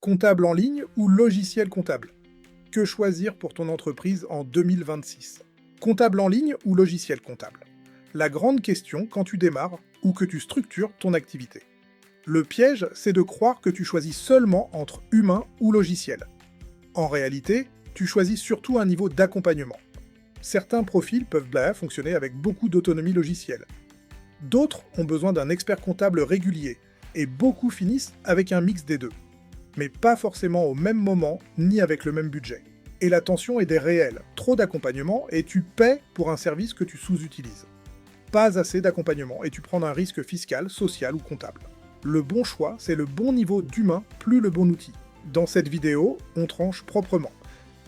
Comptable en ligne ou logiciel comptable? Que choisir pour ton entreprise en 2026? Comptable en ligne ou logiciel comptable? La grande question quand tu démarres ou que tu structures ton activité. Le piège, c'est de croire que tu choisis seulement entre humain ou logiciel. En réalité, tu choisis surtout un niveau d'accompagnement. Certains profils peuvent fonctionner avec beaucoup d'autonomie logicielle. D'autres ont besoin d'un expert comptable régulier, et beaucoup finissent avec un mix des deux. Mais pas forcément au même moment, ni avec le même budget. Et la tension est des réels, trop d'accompagnement et tu paies pour un service que tu sous-utilises. Pas assez d'accompagnement et tu prends un risque fiscal, social ou comptable. Le bon choix, c'est le bon niveau d'humain plus le bon outil. Dans cette vidéo, on tranche proprement.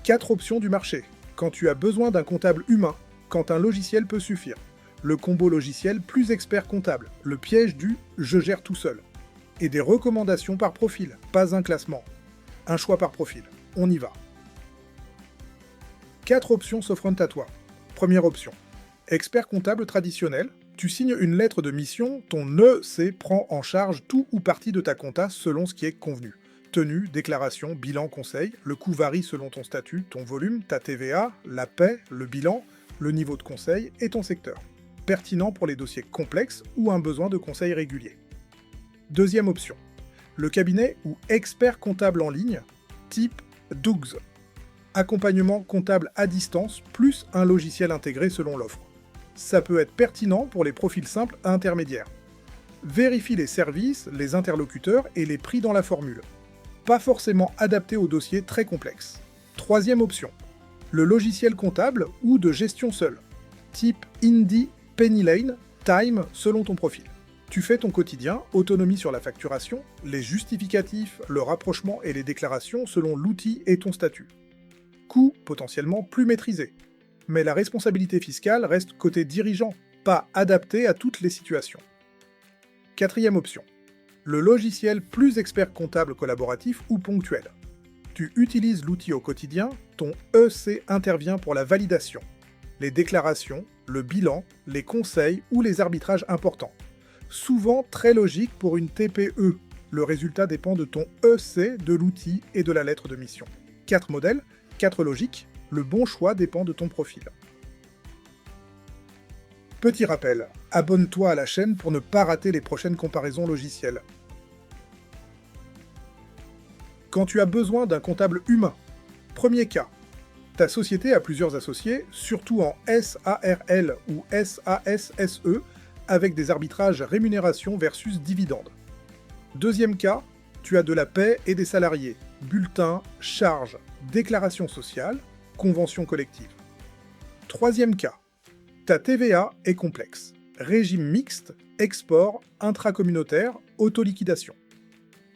4 options du marché. Quand tu as besoin d'un comptable humain, quand un logiciel peut suffire. Le combo logiciel plus expert comptable. Le piège du « je gère tout seul ». Et des recommandations par profil, pas un classement. Un choix par profil. On y va. 4 options s'offrent à toi. Première option. Expert comptable traditionnel. Tu signes une lettre de mission, ton EC prend en charge tout ou partie de ta compta selon ce qui est convenu. Tenue, déclaration, bilan, conseil, le coût varie selon ton statut, ton volume, ta TVA, la paie, le bilan, le niveau de conseil et ton secteur. Pertinent pour les dossiers complexes ou un besoin de conseil régulier. Deuxième option. Le cabinet ou expert comptable en ligne, type Dougs. Accompagnement comptable à distance plus un logiciel intégré selon l'offre. Ça peut être pertinent pour les profils simples à intermédiaires. Vérifie les services, les interlocuteurs et les prix dans la formule. Pas forcément adapté aux dossiers très complexes. Troisième option. Le logiciel comptable ou de gestion seule. Type Indie, Pennylane, Time selon ton profil. Tu fais ton quotidien, autonomie sur la facturation, les justificatifs, le rapprochement et les déclarations selon l'outil et ton statut. Coût potentiellement plus maîtrisé. Mais la responsabilité fiscale reste côté dirigeant, pas adaptée à toutes les situations. Quatrième option. Le logiciel plus expert comptable collaboratif ou ponctuel. Tu utilises l'outil au quotidien, ton EC intervient pour la validation, les déclarations, le bilan, les conseils ou les arbitrages importants. Souvent très logique pour une TPE. Le résultat dépend de ton EC, de l'outil et de la lettre de mission. 4 modèles, 4 logiques, le bon choix dépend de ton profil. Petit rappel, abonne-toi à la chaîne pour ne pas rater les prochaines comparaisons logicielles. Quand tu as besoin d'un comptable humain. Premier cas. Ta société a plusieurs associés, surtout en SARL ou SASSE, avec des arbitrages rémunération versus dividendes. Deuxième cas, tu as de la paie et des salariés, bulletins, charges, déclaration sociale, convention collective. Troisième cas, ta TVA est complexe, régime mixte, export, intracommunautaire, autoliquidation.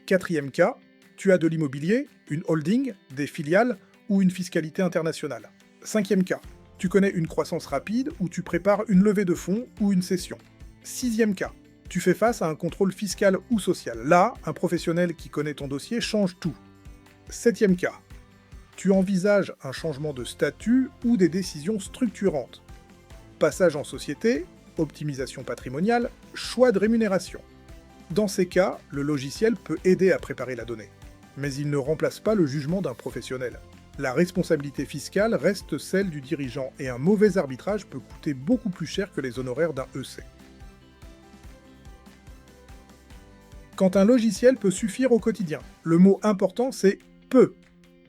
Quatrième cas, tu as de l'immobilier, une holding, des filiales ou une fiscalité internationale. Cinquième cas, tu connais une croissance rapide ou tu prépares une levée de fonds ou une cession. Sixième cas, tu fais face à un contrôle fiscal ou social. Là, un professionnel qui connaît ton dossier change tout. Septième cas, tu envisages un changement de statut ou des décisions structurantes. Passage en société, optimisation patrimoniale, choix de rémunération. Dans ces cas, le logiciel peut aider à préparer la donnée. Mais il ne remplace pas le jugement d'un professionnel. La responsabilité fiscale reste celle du dirigeant et un mauvais arbitrage peut coûter beaucoup plus cher que les honoraires d'un EC. Quand un logiciel peut suffire au quotidien, le mot important c'est « peut »,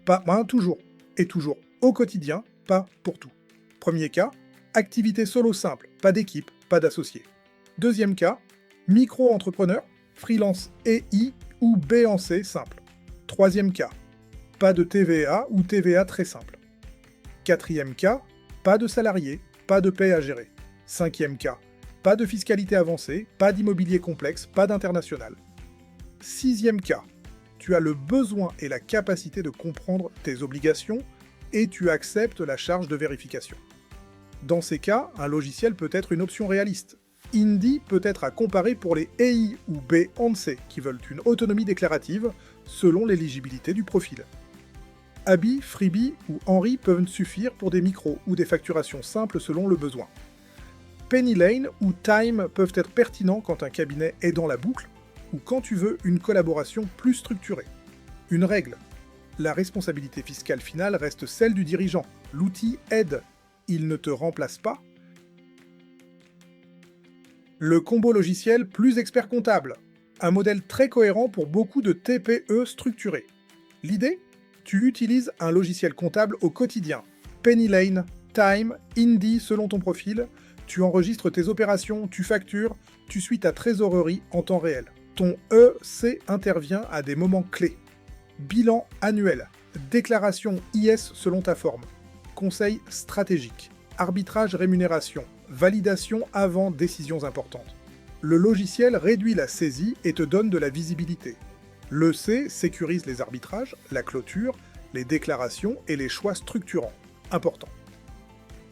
pas « toujours », et toujours au quotidien, pas pour tout. Premier cas, activité solo simple, pas d'équipe, pas d'associé. Deuxième cas, micro-entrepreneur, freelance EI ou B en C simple. Troisième cas, pas de TVA ou TVA très simple. Quatrième cas, pas de salarié, pas de paie à gérer. Cinquième cas, pas de fiscalité avancée, pas d'immobilier complexe, pas d'international. Sixième cas, tu as le besoin et la capacité de comprendre tes obligations et tu acceptes la charge de vérification. Dans ces cas, un logiciel peut être une option réaliste. Indie peut être à comparer pour les EI ou B en C qui veulent une autonomie déclarative selon l'éligibilité du profil. Abi, Freebie ou Henry peuvent suffire pour des micros ou des facturations simples selon le besoin. Pennylane ou Time peuvent être pertinents quand un cabinet est dans la boucle ou quand tu veux une collaboration plus structurée. Une règle. La responsabilité fiscale finale reste celle du dirigeant. L'outil aide. Il ne te remplace pas. Le combo logiciel plus expert comptable. Un modèle très cohérent pour beaucoup de TPE structurés. L'idée? Tu utilises un logiciel comptable au quotidien. PennyLane, Time, Indy selon ton profil. Tu enregistres tes opérations, tu factures, tu suis ta trésorerie en temps réel. Ton EC intervient à des moments clés. Bilan annuel, déclaration IS selon ta forme, conseil stratégique, arbitrage rémunération, validation avant décisions importantes. Le logiciel réduit la saisie et te donne de la visibilité. L'EC sécurise les arbitrages, la clôture, les déclarations et les choix structurants. Important.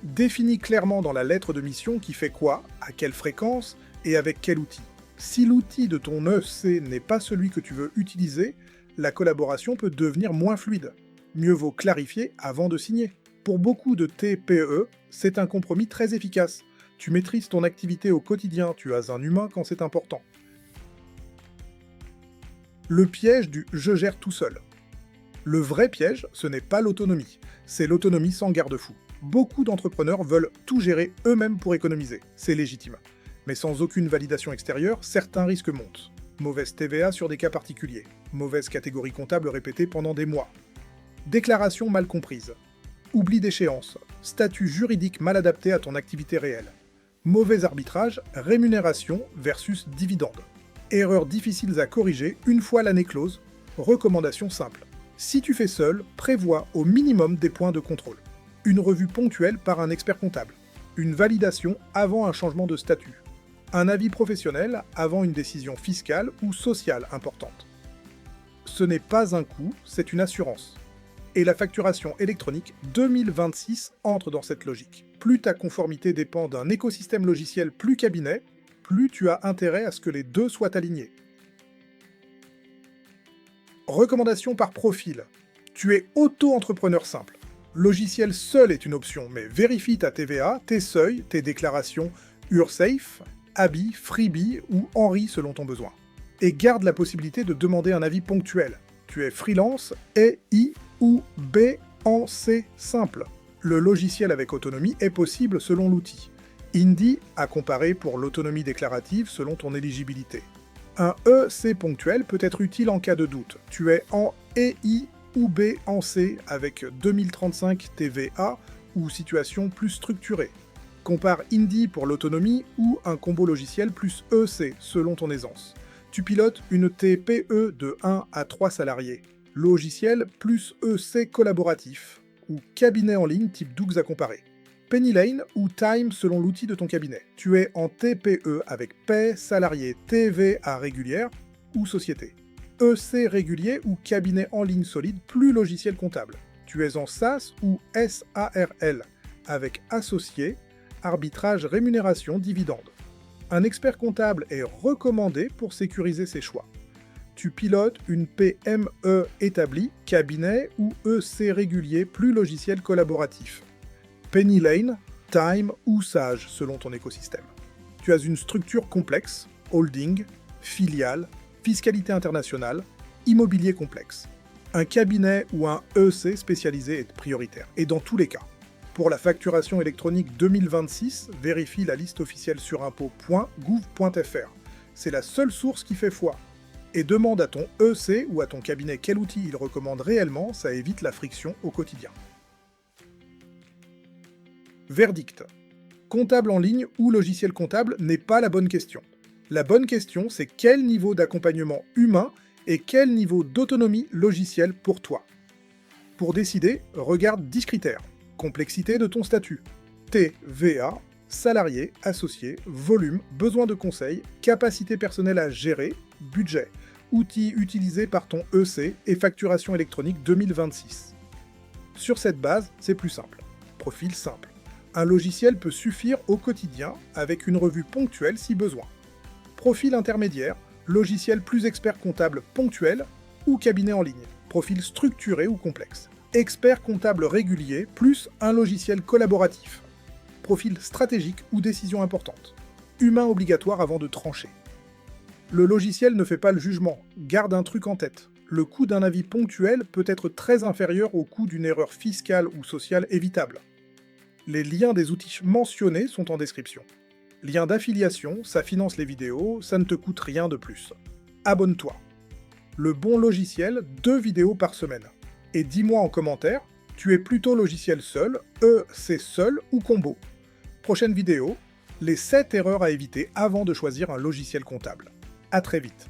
Définis clairement dans la lettre de mission qui fait quoi, à quelle fréquence et avec quel outil. Si l'outil de ton EC n'est pas celui que tu veux utiliser, la collaboration peut devenir moins fluide. Mieux vaut clarifier avant de signer. Pour beaucoup de TPE, c'est un compromis très efficace. Tu maîtrises ton activité au quotidien, tu as un humain quand c'est important. Le piège du « je gère tout seul ». Le vrai piège, ce n'est pas l'autonomie, c'est l'autonomie sans garde-fou. Beaucoup d'entrepreneurs veulent tout gérer eux-mêmes pour économiser, c'est légitime. Mais sans aucune validation extérieure, certains risques montent. Mauvaise TVA sur des cas particuliers, mauvaise catégorie comptable répétée pendant des mois, déclaration mal comprise, oubli d'échéance, statut juridique mal adapté à ton activité réelle, mauvais arbitrage, rémunération versus dividende, erreurs difficiles à corriger une fois l'année close, recommandation simple. Si tu fais seul, prévois au minimum des points de contrôle, une revue ponctuelle par un expert comptable, une validation avant un changement de statut, un avis professionnel avant une décision fiscale ou sociale importante. Ce n'est pas un coût, c'est une assurance. Et la facturation électronique 2026 entre dans cette logique. Plus ta conformité dépend d'un écosystème logiciel plus cabinet, plus tu as intérêt à ce que les deux soient alignés. Recommandation par profil. Tu es auto-entrepreneur simple. Logiciel seul est une option, mais vérifie ta TVA, tes seuils, tes déclarations URSAFE, ABI, Freebie ou Henri selon ton besoin. Et garde la possibilité de demander un avis ponctuel. Tu es freelance, EI ou B en C simple. Le logiciel avec autonomie est possible selon l'outil. Indy à comparer pour l'autonomie déclarative selon ton éligibilité. Un EC ponctuel peut être utile en cas de doute. Tu es en EI ou B en C avec 2035 TVA ou situation plus structurée. Compare Indy pour l'autonomie ou un combo logiciel plus EC selon ton aisance. Tu pilotes une TPE de 1 à 3 salariés. Logiciel plus EC collaboratif ou cabinet en ligne type Dougs à comparer. PennyLane ou Time selon l'outil de ton cabinet. Tu es en TPE avec paie, salarié, TVA régulière ou société. EC régulier ou cabinet en ligne solide plus logiciel comptable. Tu es en SaaS ou SARL avec associé, arbitrage, rémunération, dividende. Un expert comptable est recommandé pour sécuriser ses choix. Tu pilotes une PME établie, cabinet ou EC régulier plus logiciel collaboratif. PennyLane, Time ou Sage selon ton écosystème. Tu as une structure complexe, holding, filiale, fiscalité internationale, immobilier complexe. Un cabinet ou un EC spécialisé est prioritaire, et dans tous les cas. Pour la facturation électronique 2026, vérifie la liste officielle sur impôts.gouv.fr. C'est la seule source qui fait foi. Et demande à ton EC ou à ton cabinet quel outil il recommande réellement, ça évite la friction au quotidien. Verdict. Comptable en ligne ou logiciel comptable n'est pas la bonne question. La bonne question, c'est quel niveau d'accompagnement humain et quel niveau d'autonomie logicielle pour toi. Pour décider, regarde 10 critères. Complexité de ton statut, TVA, salarié, associé, volume, besoin de conseil, capacité personnelle à gérer, budget, outils utilisés par ton EC et facturation électronique 2026. Sur cette base, c'est plus simple. Profil simple. Un logiciel peut suffire au quotidien avec une revue ponctuelle si besoin. Profil intermédiaire, logiciel plus expert comptable ponctuel ou cabinet en ligne. Profil structuré ou complexe. Expert comptable régulier plus un logiciel collaboratif. Profil stratégique ou décision importante. Humain obligatoire avant de trancher. Le logiciel ne fait pas le jugement, garde un truc en tête. Le coût d'un avis ponctuel peut être très inférieur au coût d'une erreur fiscale ou sociale évitable. Les liens des outils mentionnés sont en description. Lien d'affiliation, ça finance les vidéos, ça ne te coûte rien de plus. Abonne-toi. Le bon logiciel, 2 vidéos par semaine. Et dis-moi en commentaire, tu es plutôt logiciel seul, c'est seul ou combo. Prochaine vidéo, les 7 erreurs à éviter avant de choisir un logiciel comptable. À très vite.